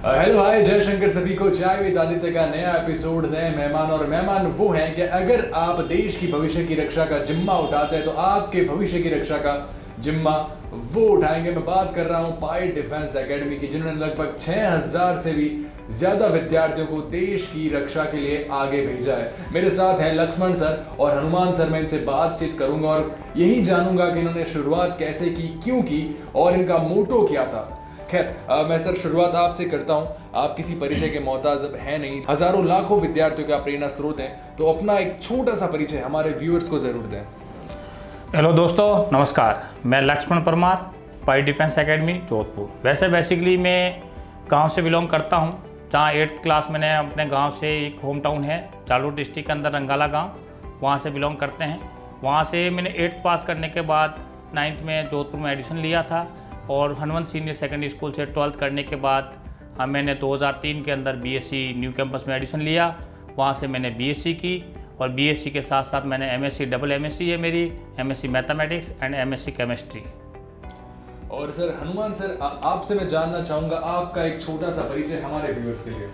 Hello hi जय शंकर सभी को। चाय विद आदित्य का नया एपिसोड, नए मेहमान। और मेहमान वो हैं कि अगर आप देश की भविष्य की रक्षा का जिम्मा उठाते हैं तो आपके भविष्य की रक्षा का जिम्मा वो उठाएंगे। मैं बात कर रहा हूं पाई डिफेंस एकेडमी की, जिन्होंने लगभग 6000 से भी ज्यादा विद्यार्थियों को देश की रक्षा के लिए आगे भेजा है। मेरे साथ हैं लक्ष्मण सर और हनुमान सर। मैं इनसे बातचीत करूंगा और यही जानूंगा कि इन्होंने शुरुआत कैसे की, क्यों की और इनका मोटो क्या था। खैर मैं सर शुरुआत आपसे करता हूं। आप किसी परिचय के मोहताज अब है नहीं, हजारों लाखों विद्यार्थियों का प्रेरणा स्रोत हैं, तो अपना एक छोटा सा परिचय हमारे व्यूअर्स को जरूर दें। हेलो दोस्तों, नमस्कार। मैं लक्ष्मण परमार, पाई डिफेंस एकेडमी जोधपुर। वैसे बेसिकली मैं गांव से बिलोंग करता हूं, जहां 8th क्लास मैंने अपने गांव से, एक होम टाउन है जालोर डिस्ट्रिक्ट के अंदर रंगाला गांव, वहां से बिलोंग करते हैं। वहां से मैंने 8th पास करने के बाद 9th में जोधपुर में एडमिशन लिया था और हनुमंत सीनियर सेकेंडरी स्कूल से 12th करने के बाद मैंने 2003 के अंदर बीएससी न्यू कैंपस में एडमिशन लिया। वहाँ से मैंने बीएससी की और बीएससी के साथ साथ मैंने एमएससी, डबल एमएससी है मेरी, MSc mathematics and MSc chemistry. और सर हनुमान सर, आपसे मैं जानना चाहूँगा आपका एक छोटा सा परिचय हमारे व्यूअर्स के लिए।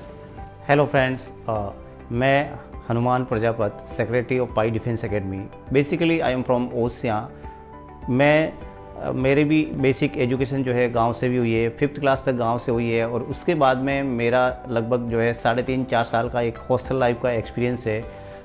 हेलो फ्रेंड्स, मैं Hanuman Prajapat, secretary of pi defence academy. Basically I am from Osian. मेरी भी बेसिक एजुकेशन जो है गांव से भी हुई है, 5th क्लास तक गांव से हुई है और उसके बाद में मेरा लगभग जो है 3.5-4 साल का एक हॉस्टल लाइफ का एक्सपीरियंस है,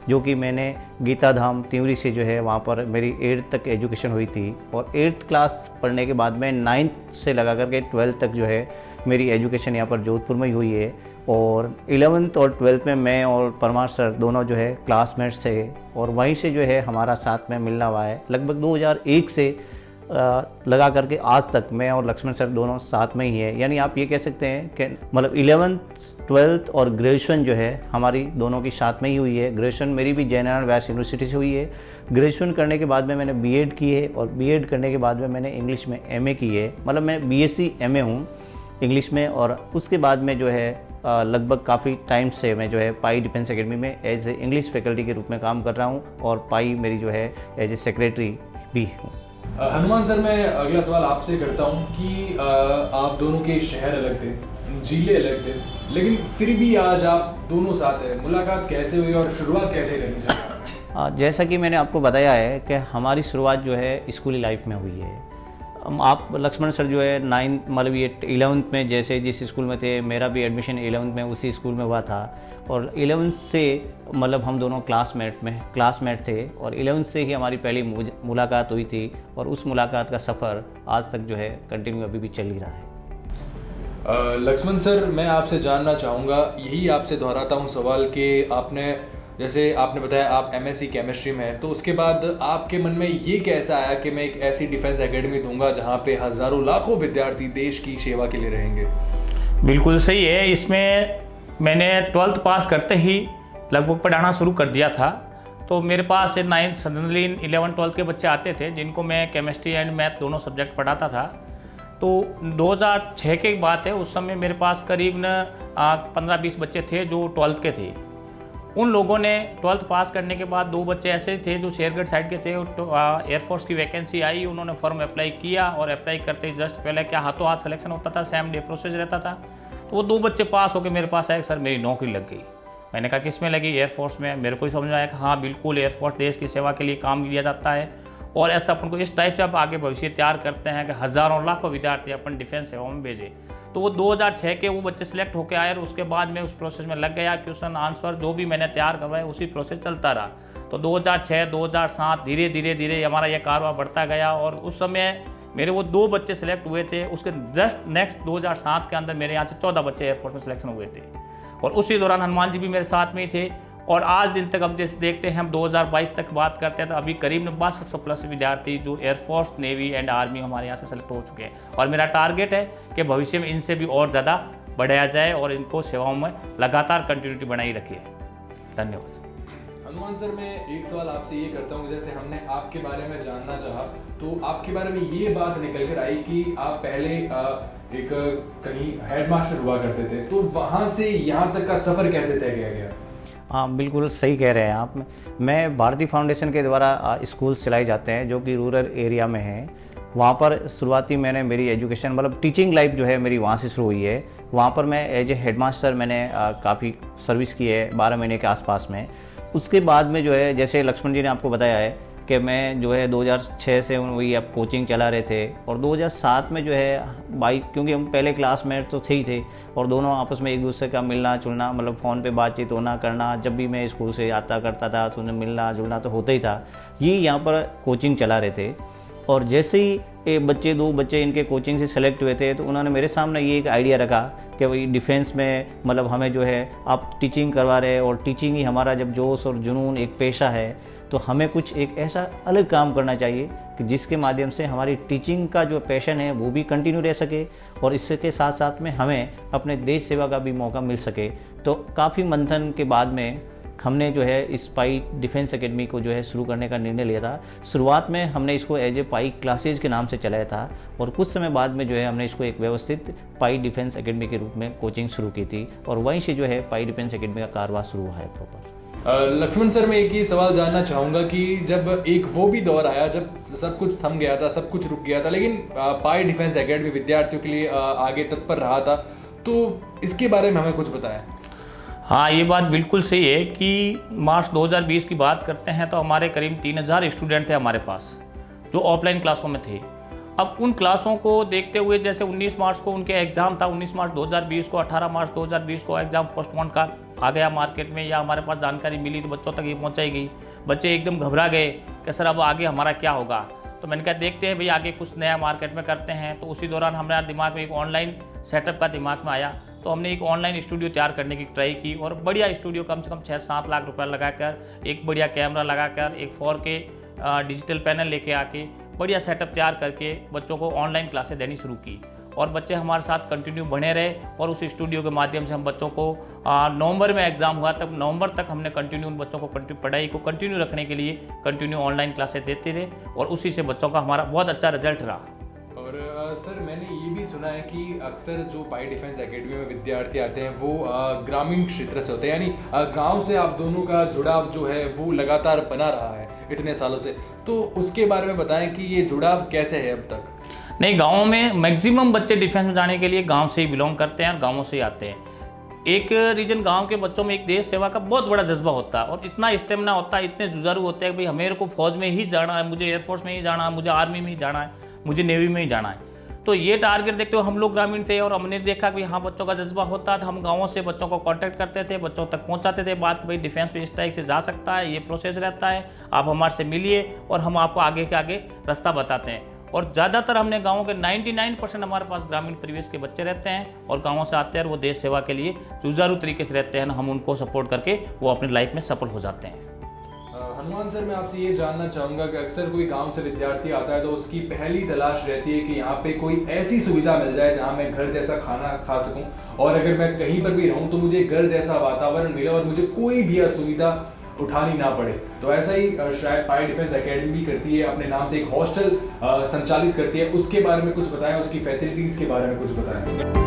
जो कि मैंने गीता धाम तिवरी से जो है वहाँ पर मेरी 8th तक एजुकेशन हुई थी। और 8th क्लास पढ़ने के बाद में 9th से लगा करके 12th तक जो है मेरी एजुकेशन यहाँ पर जोधपुर में ही हुई है। और 11th और 12th में मैं और परमार सर दोनों जो है क्लासमेट्स थे और वहीं से जो है हमारा साथ में मिलना हुआ है। लगभग 2001 से लगा करके आज तक मैं और लक्ष्मण सर दोनों साथ में ही है। यानी आप ये कह सकते हैं कि मतलब 11th 12th और ग्रेजुएशन जो है हमारी दोनों की साथ में ही हुई है। ग्रेजुएशन मेरी भी जयनारायण व्यास यूनिवर्सिटी से हुई है। ग्रेजुएशन करने के बाद में मैंने बीएड की है और बीएड करने के बाद में मैंने इंग्लिश में एमए की है। मतलब मैं बीएससी एमए हूँ इंग्लिश में। और उसके बाद में जो है लगभग काफ़ी टाइम से मैं जो है पाई डिफेंस एकेडमी में एज ए इंग्लिश फैकल्टी के रूप में काम कर रहा हूँ और पाई मेरी जो है एज ए सेक्रेटरी भी हूँ। हनुमान सर, मैं अगला सवाल आपसे करता हूं कि आप दोनों के शहर अलग थे, जिले अलग थे, लेकिन फिर भी आज आप दोनों साथ हैं। मुलाकात कैसे हुई और शुरुआत कैसे करनी चाहिए? जैसा कि मैंने आपको बताया है कि हमारी शुरुआत जो है स्कूली लाइफ में हुई है। आप लक्ष्मण सर जो है 9th मतलब ये 11th में जैसे जिस स्कूल में थे, मेरा भी एडमिशन 11th में उसी स्कूल में हुआ था। और 11th से मतलब हम दोनों क्लासमेट थे और 11th से ही हमारी पहली मुलाकात हुई थी और उस मुलाकात का सफ़र आज तक जो है कंटिन्यू अभी भी चल ही रहा है। लक्ष्मण सर, मैं आपसे जानना चाहूँगा, यही आपसे दोहराता हूँ सवाल कि आपने जैसे आपने बताया आप एमएससी केमिस्ट्री में हैं, तो उसके बाद आपके मन में ये कैसा आया कि मैं एक ऐसी डिफेंस एकेडमी दूंगा जहाँ पे हज़ारों लाखों विद्यार्थी देश की सेवा के लिए रहेंगे? बिल्कुल सही है। इसमें मैंने 12th पास करते ही लगभग पढ़ाना शुरू कर दिया था। तो मेरे पास 9th सडनली 11 12th के बच्चे आते थे जिनको मैं केमिस्ट्री एंड मैथ दोनों सब्जेक्ट पढ़ाता था। तो 2006 की बात है, उस समय मेरे पास करीब 15-20 बच्चे थे जो 12th के थे। उन लोगों ने 12th पास करने के बाद 2 बच्चे ऐसे थे जो शेरगढ़ साइड के थे। एयरफोर्स की वैकेंसी आई, उन्होंने फॉर्म अप्लाई किया और अप्लाई करते ही जस्ट पहले क्या हाथों हाथ सिलेक्शन होता था, सेम डे प्रोसेस रहता था। तो वो 2 बच्चे पास होकर मेरे पास आए, सर मेरी नौकरी लग गई। मैंने कहा किस में लगी? एयरफोर्स में। मेरे को ही समझ आया कि हाँ बिल्कुल, एयरफोर्स देश की सेवा के लिए काम किया जाता है और ऐसा अपन को इस टाइप से आप आगे भविष्य तैयार करते हैं कि हज़ारों लाखों विद्यार्थी अपन डिफेंस सेवा में भेजे। तो वो 2006 के वो बच्चे सिलेक्ट होकर आए और उसके बाद मैं उस प्रोसेस में लग गया। क्वेश्चन आंसर जो भी मैंने तैयार करवाया उसी प्रोसेस चलता रहा। तो 2006 2007 धीरे धीरे हमारा ये कारवां बढ़ता गया और उस समय मेरे वो 2 बच्चे सिलेक्ट हुए थे। उसके जस्ट नेक्स्ट 2007 के अंदर मेरे यहाँ से 14 बच्चे एयरफोर्स में सिलेक्शन हुए थे और उसी दौरान हनुमान जी भी मेरे साथ में ही थे। और आज दिन तक अब जैसे देखते हैं हम 2022 तक बात करते हैं तो अभी करीब 6200 प्लस विद्यार्थी जो एयरफोर्स, नेवी एंड आर्मी हमारे यहाँ से सेलेक्ट हो चुके हैं। और मेरा टारगेट है कि भविष्य में इनसे भी और ज़्यादा बढ़ाया जाए और इनको सेवाओं में लगातार कंटिन्यूटी बनाई रखिए। धन्यवाद। हनुमान सर, मैं एक सवाल आपसे ये करता हूँ, जैसे हमने आपके बारे में जानना चाहा तो आपके बारे में ये बात निकल कर आई कि आप पहले एक कहीं हेडमास्टर हुआ करते थे, तो वहाँ से यहाँ तक का सफ़र कैसे तय किया गया? हाँ बिल्कुल सही कह रहे हैं आप। मैं भारतीय फाउंडेशन के द्वारा स्कूल चलाए जाते हैं जो कि रूरल एरिया में है। वहाँ पर शुरुआती मैंने मेरी एजुकेशन मतलब टीचिंग लाइफ जो है मेरी वहाँ से शुरू हुई है। वहाँ पर मैं एज ए हेडमास्टर मैंने काफ़ी सर्विस की है 12 महीने के आसपास में। उसके बाद में जो है जैसे लक्ष्मण जी ने आपको बताया है कि मैं जो है 2006 से वही अब कोचिंग चला रहे थे, और 2007 में जो है बाइक, क्योंकि हम पहले क्लासमेट तो थे ही थे और दोनों आपस में एक दूसरे का मिलना जुलना, मतलब फ़ोन पे बातचीत होना करना, जब भी मैं स्कूल से आता करता था तो उन्हें मिलना जुलना तो होता ही था। ये यहाँ पर कोचिंग चला रहे थे, और जैसे ही ये दो बच्चे इनके कोचिंग से सेलेक्ट हुए थे तो उन्होंने मेरे सामने ये एक आइडिया रखा कि भाई डिफेंस में मतलब हमें जो है आप टीचिंग करवा रहे हैं और टीचिंग ही हमारा जब जोश और जुनून एक पेशा है, तो हमें कुछ एक ऐसा अलग काम करना चाहिए कि जिसके माध्यम से हमारी टीचिंग का जो पैशन है वो भी कंटिन्यू रह सके और इसके साथ साथ में हमें अपने देश सेवा का भी मौका मिल सके। तो काफ़ी मंथन के बाद में हमने जो है इस पाई डिफेंस एकेडमी को जो है शुरू करने का निर्णय लिया था। शुरुआत में हमने इसको एज ए पाई क्लासेज के नाम से चलाया था, और कुछ समय बाद में जो है हमने इसको एक व्यवस्थित पाई डिफेंस एकेडमी के रूप में कोचिंग शुरू की थी, और वहीं से जो है पाई डिफेंस एकेडमी का कारवां शुरू हुआ है प्रॉपर। लक्ष्मण सर, मैं एक ही सवाल जानना चाहूँगा कि जब एक वो भी दौर आया जब सब कुछ थम गया था, सब कुछ रुक गया था, लेकिन पाई डिफेंस एकेडमी विद्यार्थियों के लिए आगे तत्पर रहा था, तो इसके बारे में हमें कुछ बताएं। हाँ, ये बात बिल्कुल सही है कि मार्च 2020 की बात करते हैं तो हमारे करीब 3000 स्टूडेंट थे हमारे पास जो ऑफलाइन क्लासों में थे। अब उन क्लासों को देखते हुए जैसे 19 मार्च को उनके एग्ज़ाम था, 19 मार्च 2020 को, 18 मार्च 2020 को एग्ज़ाम पोस्टपोन का आ गया मार्केट में, या हमारे पास जानकारी मिली तो बच्चों तक ये पहुँचाई गई। बच्चे एकदम घबरा गए कि सर अब आगे हमारा क्या होगा। तो मैंने कहा देखते हैं भाई आगे कुछ नया मार्केट में करते हैं। तो उसी दौरान हमारे दिमाग में एक ऑनलाइन सेटअप का दिमाग में आया, तो हमने एक ऑनलाइन स्टूडियो तैयार करने की ट्राई की, और बढ़िया स्टूडियो कम से कम 6-7 लाख रुपए लगाकर, एक बढ़िया कैमरा लगाकर, एक 4K डिजिटल पैनल लेके आके बढ़िया सेटअप तैयार करके बच्चों को ऑनलाइन क्लासेस देनी शुरू की, और बच्चे हमारे साथ कंटिन्यू बने रहे। और उस स्टूडियो के माध्यम से हम बच्चों को नवंबर में एग्ज़ाम हुआ, तब नवंबर तक हमने कंटिन्यू उन बच्चों को पढ़ाई को कंटिन्यू रखने के लिए कंटिन्यू ऑनलाइन क्लासेस देते रहे, और उसी से बच्चों का हमारा बहुत अच्छा रिजल्ट रहा। और सर, मैंने ये भी सुना है कि अक्सर जो पाई डिफेंस एकेडमी में विद्यार्थी आते हैं वो ग्रामीण क्षेत्र से होते हैं, यानी गांव से आप दोनों का जुड़ाव जो है वो लगातार बना रहा है इतने सालों से, तो उसके बारे में बताएं कि ये जुड़ाव कैसे है अब तक। नहीं, गाँव में मैक्सिमम बच्चे डिफेंस में जाने के लिए गाँव से ही बिलोंग करते हैं और गाँवों से ही आते हैं। एक रीजन गांव के बच्चों में एक देश सेवा का बहुत बड़ा जज्बा होता है, और इतना स्टेमिना होता है, इतने जुझारू होते हैं कि भाई मेरे को फौज में ही जाना है, मुझे एयरफोर्स में ही जाना है, मुझे आर्मी में ही जाना है, मुझे नेवी में ही जाना है। तो ये टारगेट देखते हुए हम लोग ग्रामीण थे, और हमने देखा कि हाँ बच्चों का जज्बा होता था। हम गाँवों से बच्चों को कांटेक्ट करते थे, बच्चों तक पहुँचाते थे बात कि भाई डिफेंस में इस टाइप से जा सकता है, ये प्रोसेस रहता है, आप हमारे से मिलिए और हम आपको आगे के आगे रास्ता बताते हैं। और ज़्यादातर हमने गाँवों के 99% हमारे पास ग्रामीण परिवेश के बच्चे रहते हैं, और गाँवों से आते हैं, और वो देश सेवा के लिए जुझारू तरीके से रहते हैं। हम उनको सपोर्ट करके वो अपनी लाइफ में सफल हो जाते हैं। हनुमान सर, मैं आपसे ये जानना चाहूँगा कि अक्सर कोई गांव से विद्यार्थी आता है तो उसकी पहली तलाश रहती है कि यहाँ पे कोई ऐसी सुविधा मिल जाए जहाँ मैं घर जैसा खाना खा सकूँ, और अगर मैं कहीं पर भी रहूँ तो मुझे घर जैसा वातावरण मिले और मुझे कोई भी असुविधा उठानी ना पड़े। तो ऐसा ही शायद पाई डिफेंस एकेडमी भी करती है, अपने नाम से एक हॉस्टल संचालित करती है। उसके बारे में कुछ बताएं, उसकी फैसिलिटीज़ के बारे में कुछ बताएं।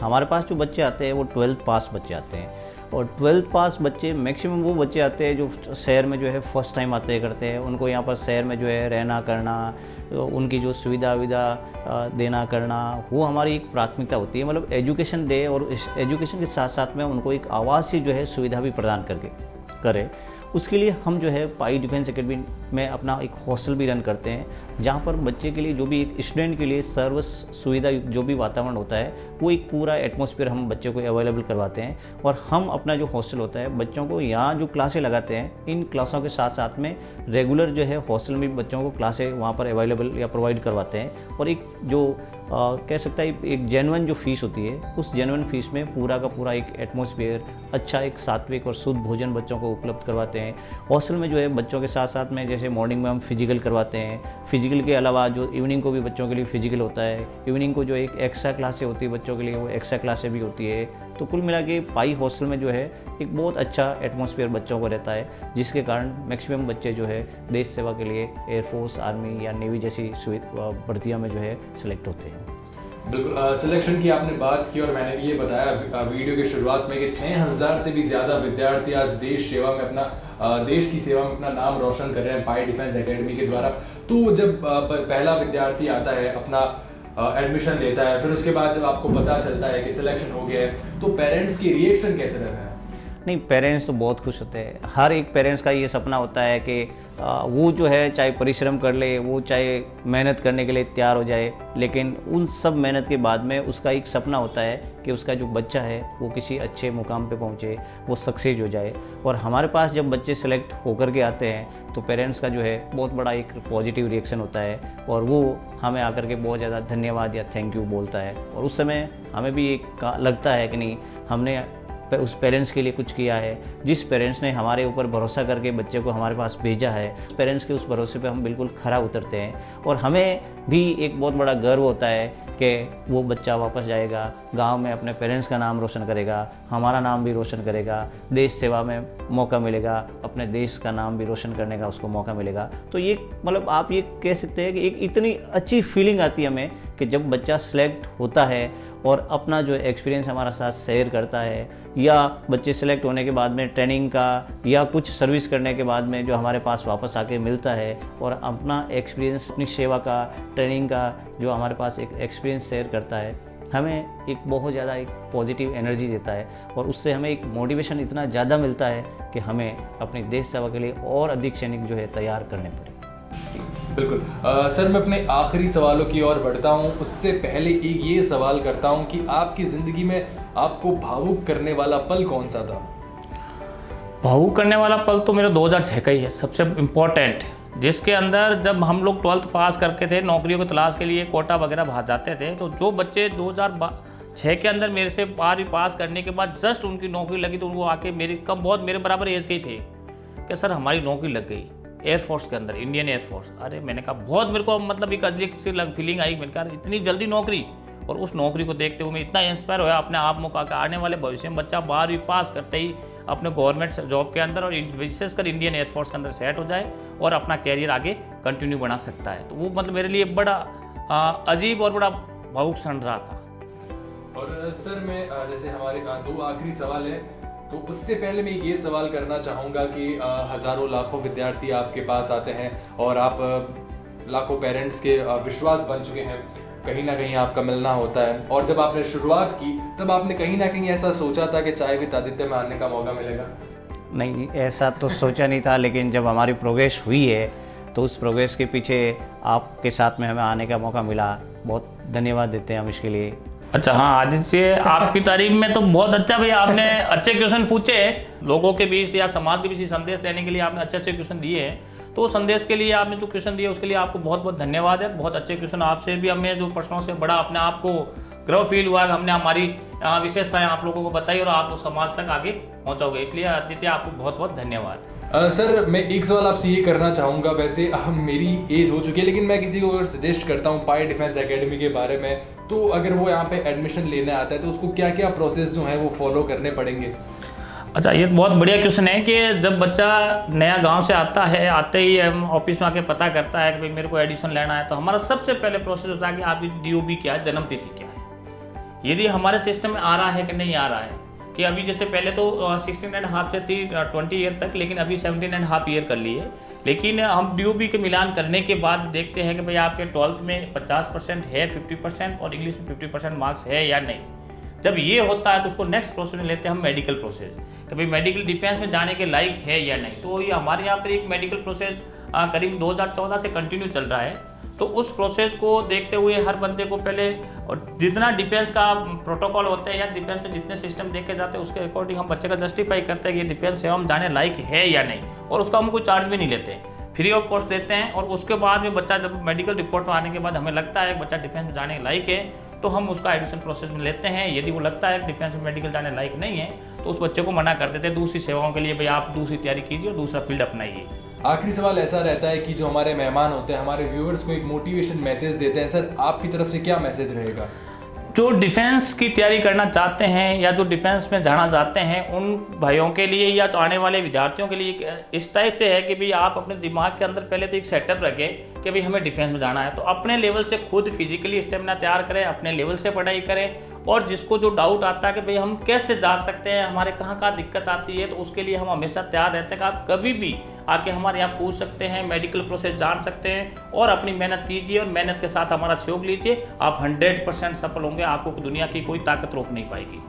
हमारे पास जो बच्चे आते हैं वो 12th पास बच्चे आते हैं, और 12th पास बच्चे मैक्सिमम वो बच्चे आते हैं जो शहर में जो है फर्स्ट टाइम आते करते हैं। उनको यहाँ पर शहर में जो है रहना करना, उनकी जो सुविधा देना करना, वो हमारी एक प्राथमिकता होती है। मतलब एजुकेशन दे, और इस एजुकेशन के साथ साथ में उनको एक आवासीय जो है सुविधा भी प्रदान करें। उसके लिए हम जो है पाई डिफेंस एकेडमी में अपना एक हॉस्टल भी रन करते हैं, जहाँ पर बच्चे के लिए जो भी एक स्टूडेंट के लिए सर्व सुविधा जो भी वातावरण होता है वो एक पूरा एटमॉस्फेयर हम बच्चों को अवेलेबल करवाते हैं। और हम अपना जो हॉस्टल होता है बच्चों को यहाँ जो क्लासें लगाते हैं, इन क्लासों के साथ साथ में रेगुलर जो है हॉस्टल में बच्चों को क्लासें वहाँ पर अवेलेबल या प्रोवाइड करवाते हैं। और एक जो कह सकता है एक जेन्युइन जो फीस होती है, उस जेन्युइन फीस में पूरा का पूरा एक एटमॉस्फेयर, अच्छा एक सात्विक और शुद्ध भोजन बच्चों को उपलब्ध करवाते हैं। हॉस्टल में जो है बच्चों के साथ साथ में जैसे मॉर्निंग में हम फिजिकल करवाते हैं, फिजिकल के अलावा जो इवनिंग को भी बच्चों के लिए फिजिकल होता है, इवनिंग को जो एक एक्स्ट्रा क्लासें होती है बच्चों के लिए, वो एक्स्ट्रा क्लासें भी होती है। तो कुल मिला के पाई हॉस्टल में जो है एक बहुत अच्छा एटमॉस्फेयर बच्चों को रहता है, जिसके कारण मैक्सिमम बच्चे जो है देश सेवा के लिए एयरफोर्स, आर्मी या नेवी जैसी भर्तियों में जो है सिलेक्ट होते हैं। बिल्कुल, सिलेक्शन की आपने बात की और मैंने भी ये बताया वीडियो के शुरुआत में कि 6000 से भी ज़्यादा विद्यार्थी आज देश की सेवा में अपना नाम रोशन कर रहे हैं पाई डिफेंस एकेडमी के द्वारा। तो जब पहला विद्यार्थी आता है, अपना एडमिशन लेता है, फिर उसके बाद जब आपको पता चलता है कि सिलेक्शन हो गया है, तो पेरेंट्स की रिएक्शन कैसे रहा है? नहीं, पेरेंट्स तो बहुत खुश होते हैं। हर एक पेरेंट्स का ये सपना होता है कि वो जो है चाहे परिश्रम कर ले, वो चाहे मेहनत करने के लिए तैयार हो जाए, लेकिन उन सब मेहनत के बाद में उसका एक सपना होता है कि उसका जो बच्चा है वो किसी अच्छे मुकाम पे पहुंचे, वो सक्सेस हो जाए। और हमारे पास जब बच्चे सेलेक्ट होकर के आते हैं तो पेरेंट्स का जो है बहुत बड़ा एक पॉजिटिव रिएक्शन होता है और वो हमें आकर के बहुत ज़्यादा धन्यवाद या थैंक यू बोलता है। और उस समय हमें भी एक लगता है कि नहीं, हमने उस पेरेंट्स के लिए कुछ किया है। जिस पेरेंट्स ने हमारे ऊपर भरोसा करके बच्चे को हमारे पास भेजा है, पेरेंट्स के उस भरोसे पे हम बिल्कुल खरा उतरते हैं। और हमें भी एक बहुत बड़ा गर्व होता है कि वो बच्चा वापस जाएगा, गांव में अपने पेरेंट्स का नाम रोशन करेगा, हमारा नाम भी रोशन करेगा, देश सेवा में मौका मिलेगा, अपने देश का नाम भी रोशन करने का उसको मौका मिलेगा। तो ये मतलब आप ये कह सकते हैं कि एक इतनी अच्छी फीलिंग आती है हमें कि जब बच्चा सेलेक्ट होता है और अपना जो एक्सपीरियंस हमारा साथ शेयर करता है, या बच्चे सेलेक्ट होने के बाद में ट्रेनिंग का या कुछ सर्विस करने के बाद में जो हमारे पास वापस आके मिलता है और अपना एक्सपीरियंस, अपनी सेवा का, ट्रेनिंग का जो हमारे पास एक एक्सपीरियंस शेयर करता है, हमें एक बहुत ज़्यादा एक पॉजिटिव एनर्जी देता है और उससे हमें एक मोटिवेशन इतना ज़्यादा मिलता है कि हमें अपनी देश सेवा के लिए और अधिक सैनिक जो है तैयार करने पड़े। बिल्कुल, सर मैं अपने आखिरी सवालों की ओर बढ़ता हूँ, उससे पहले एक ये सवाल करता हूँ कि आपकी ज़िंदगी में आपको भावुक करने वाला पल कौन सा था? भावुक करने वाला पल तो मेरा 2006 का ही है, सबसे इम्पोर्टेंट, जिसके अंदर जब हम लोग 12th पास करके थे, नौकरियों की तलाश के लिए कोटा वगैरह बाहर जाते थे, तो जो बच्चे 2006 के अंदर मेरे से 12वीं पास करने के बाद जस्ट उनकी नौकरी लगी, तो उनको आके मेरे बराबर एज के ही थे कि सर हमारी नौकरी लग गई एयरफोर्स के अंदर, इंडियन एयरफोर्स। अरे मैंने कहा बहुत मेरे को मतलब एक अजीब सी फीलिंग आई, मैंने कहा इतनी जल्दी नौकरी, और उस नौकरी को देखते हुए मैं इतना इंस्पायर होया अपने आप में का आने वाले भविष्य में बच्चा 12वीं पास करते ही अपने गवर्नमेंट जॉब के अंदर और विशेषकर इंडियन एयरफोर्स के अंदर सेट हो जाए और अपना कैरियर आगे कंटिन्यू बना सकता है। तो वो मतलब मेरे लिए बड़ा अजीब और बड़ा भावुक क्षण रहा था। और सर मैं जैसे हमारे 2 आखिरी सवाल है, तो उससे पहले मैं ये सवाल करना चाहूँगा कि हज़ारों लाखों विद्यार्थी आपके पास आते हैं और आप लाखों पेरेंट्स के विश्वास बन चुके हैं, कहीं ना कहीं आपका मिलना होता है। और जब आपने शुरुआत की तब आपने कहीं ना कहीं ऐसा सोचा था कि चाय विद आदित्य में आने का मौका मिलेगा? नहीं, ऐसा तो सोचा नहीं था, लेकिन जब हमारी प्रोग्रेस हुई है तो उस प्रोग्रेस के पीछे आपके साथ में हमें आने का मौका मिला, बहुत धन्यवाद देते हैं हम इसके लिए। अच्छा, हाँ आदित्य, आपकी तारीफ में तो बहुत अच्छा भैया, आपने अच्छे क्वेश्चन पूछे, लोगों के बीच या समाज के बीच संदेश देने के लिए आपने अच्छे अच्छे क्वेश्चन दिए हैं। तो संदेश के लिए आपने जो क्वेश्चन दिए उसके लिए आपको बहुत बहुत धन्यवाद है। बहुत अच्छे क्वेश्चन आपसे भी हमें जो प्रश्नों से बड़ा अपने आप को गर्व फील हुआ, हमने हमारी विशेषताएं आप लोगों को बताई और आप समाज तक आगे पहुँचाओगे, इसलिए आदित्य आपको बहुत बहुत धन्यवाद। सर मैं एक सवाल आपसे ये करना चाहूँगा, वैसे मेरी एज हो चुकी है लेकिन मैं किसी को अगर सजेस्ट करता हूँ पाई डिफेंस एकेडमी के बारे में, तो अगर वो यहाँ पे एडमिशन लेने आता है तो उसको क्या क्या प्रोसेस जो है वो फॉलो करने पड़ेंगे? अच्छा, ये बहुत बढ़िया क्वेश्चन है कि जब बच्चा नया गांव से आता है, आते ही हम ऑफिस में आके पता करता है कि भाई मेरे को एडमिशन लेना है, तो हमारा सबसे पहले प्रोसेस होता है कि आपकी DOB क्या है, जन्म तिथि क्या है, यदि हमारे सिस्टम में आ रहा है कि नहीं आ रहा है। कि अभी जैसे पहले तो 16.5 से 20 ईयर तक, लेकिन अभी 17.5 ईयर कर लिए। लेकिन हम DOB के मिलान करने के बाद देखते हैं कि भाई आपके 12th में 50% है, 50% और इंग्लिश में 50% मार्क्स है या नहीं। जब ये होता है तो उसको नेक्स्ट प्रोसेस में लेते हैं हम मेडिकल प्रोसेस, कि भाई मेडिकल डिफेंस में जाने के लायक है या नहीं। तो ये हमारे यहाँ पर एक मेडिकल प्रोसेस करीब 2014 से कंटिन्यू चल रहा है। तो उस प्रोसेस को देखते हुए हर बंदे को पहले, और जितना डिफेंस का प्रोटोकॉल होता है या डिफेंस में जितने सिस्टम देखे जाते हैं उसके अकॉर्डिंग हम बच्चे का जस्टिफाई करते हैं कि डिफेंस सेवा में जाने लायक है या नहीं, और उसका हम कोई चार्ज भी नहीं लेते। फ्री ऑफ कॉस्ट देते हैं। और उसके बाद में बच्चा जब मेडिकल रिपोर्ट में आने के बाद हमें लगता है बच्चा डिफेंस में जाने लायक है तो हम उसका एडमिशन प्रोसेस में लेते हैं। यदि वो लगता है डिफेंस में मेडिकल जाने लायक नहीं है तो उस बच्चे को मना कर देते हैं दूसरी सेवाओं के लिए, भाई आप दूसरी तैयारी कीजिए और दूसरा फील्ड अपनाइए। आखिरी सवाल ऐसा रहता है कि जो हमारे मेहमान होते हैं हमारे व्यूअर्स को एक मोटिवेशन मैसेज देते हैं, सर आपकी तरफ से क्या मैसेज रहेगा? जो डिफेंस की तैयारी करना चाहते हैं या जो डिफेंस में जाना चाहते हैं उन भाइयों के लिए या तो आने वाले विद्यार्थियों के लिए इस टाइप से है कि भाई आप अपने दिमाग के अंदर पहले तो एक सेटअप रखें कि भाई हमें डिफेंस में जाना है, तो अपने लेवल से खुद फिजिकली स्टेमिना तैयार करें, अपने लेवल से पढ़ाई करें। और जिसको जो डाउट आता है कि भाई हम कैसे जा सकते हैं, हमारे कहाँ कहाँ दिक्कत आती है, तो उसके लिए हम हमेशा तैयार रहते हैं कि आप कभी भी आके हमारे यहाँ पूछ सकते हैं, मेडिकल प्रोसेस जान सकते हैं और अपनी मेहनत कीजिए और मेहनत के साथ हमारा सहयोग लीजिए। आप 100% सफल होंगे, आपको दुनिया की कोई ताकत रोक नहीं पाएगी।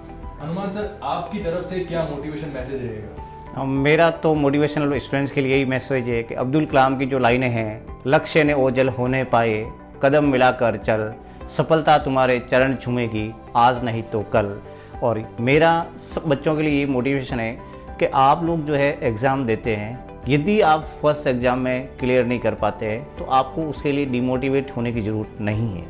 हनुमान सर आपकी तरफ से क्या मोटिवेशन मैसेज रहेगा? मेरा तो मोटिवेशनल स्टूडेंट्स के लिए यही मैसेज है कि अब्दुल कलाम की जो लाइनें हैं, लक्ष्य ने ओझल होने पाए, कदम मिलाकर चल, सफलता तुम्हारे चरण छूमेगी, आज नहीं तो कल। और मेरा सब बच्चों के लिए ये मोटिवेशन है कि आप लोग जो है एग्ज़ाम देते हैं, यदि आप फर्स्ट एग्ज़ाम में क्लियर नहीं कर पाते हैं तो आपको उसके लिए डिमोटिवेट होने की ज़रूरत नहीं है।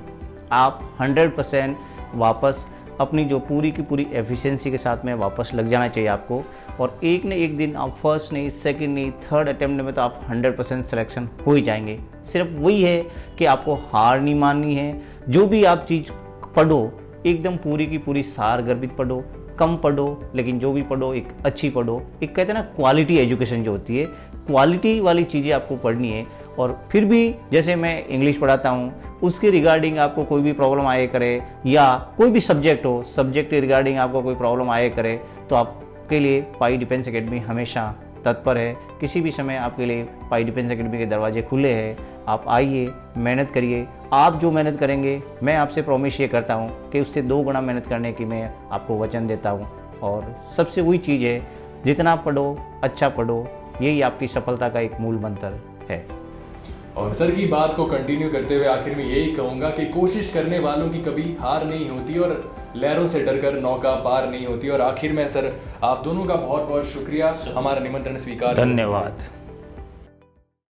आप 100% वापस अपनी जो पूरी की पूरी एफिशिएंसी के साथ में वापस लग जाना चाहिए आपको। और एक न एक दिन आप फर्स्ट नहीं, सेकंड नहीं, थर्ड अटेम्प्ट में तो आप 100% सिलेक्शन हो ही जाएंगे। सिर्फ वही है कि आपको हार नहीं माननी है। जो भी आप चीज़ पढ़ो एकदम पूरी की पूरी सार गर्भित पढ़ो, कम पढ़ो, लेकिन जो भी पढ़ो एक अच्छी पढ़ो। एक कहते हैं ना क्वालिटी एजुकेशन जो होती है, क्वालिटी वाली चीज़ें आपको पढ़नी है। और फिर भी जैसे मैं इंग्लिश पढ़ाता हूँ उसके रिगार्डिंग आपको कोई भी प्रॉब्लम आए करे, या कोई भी सब्जेक्ट हो, सब्जेक्ट के रिगार्डिंग आपको कोई प्रॉब्लम आए करे, तो आपके लिए पाई डिफेंस एकेडमी हमेशा तत्पर है। किसी भी समय आपके लिए पाई डिफेंस एकेडमी के दरवाजे खुले हैं। आप आइए, मेहनत करिए। आप जो मेहनत करेंगे मैं आपसे प्रॉमिस ये करता हूँ कि उससे 2 गुना मेहनत करने की मैं आपको वचन देता हूँ। और सबसे वही चीज़ है, जितना पढ़ो अच्छा पढ़ो, यही आपकी सफलता का एक मूल मंत्र है। और सर की बात को कंटिन्यू करते हुए आखिर में यही कहूँगा कि कोशिश करने वालों की कभी हार नहीं होती और लहरों से डरकर नौका पार नहीं होती। और आखिर में सर आप दोनों का बहुत बहुत शुक्रिया हमारा निमंत्रण स्वीकार। धन्यवाद।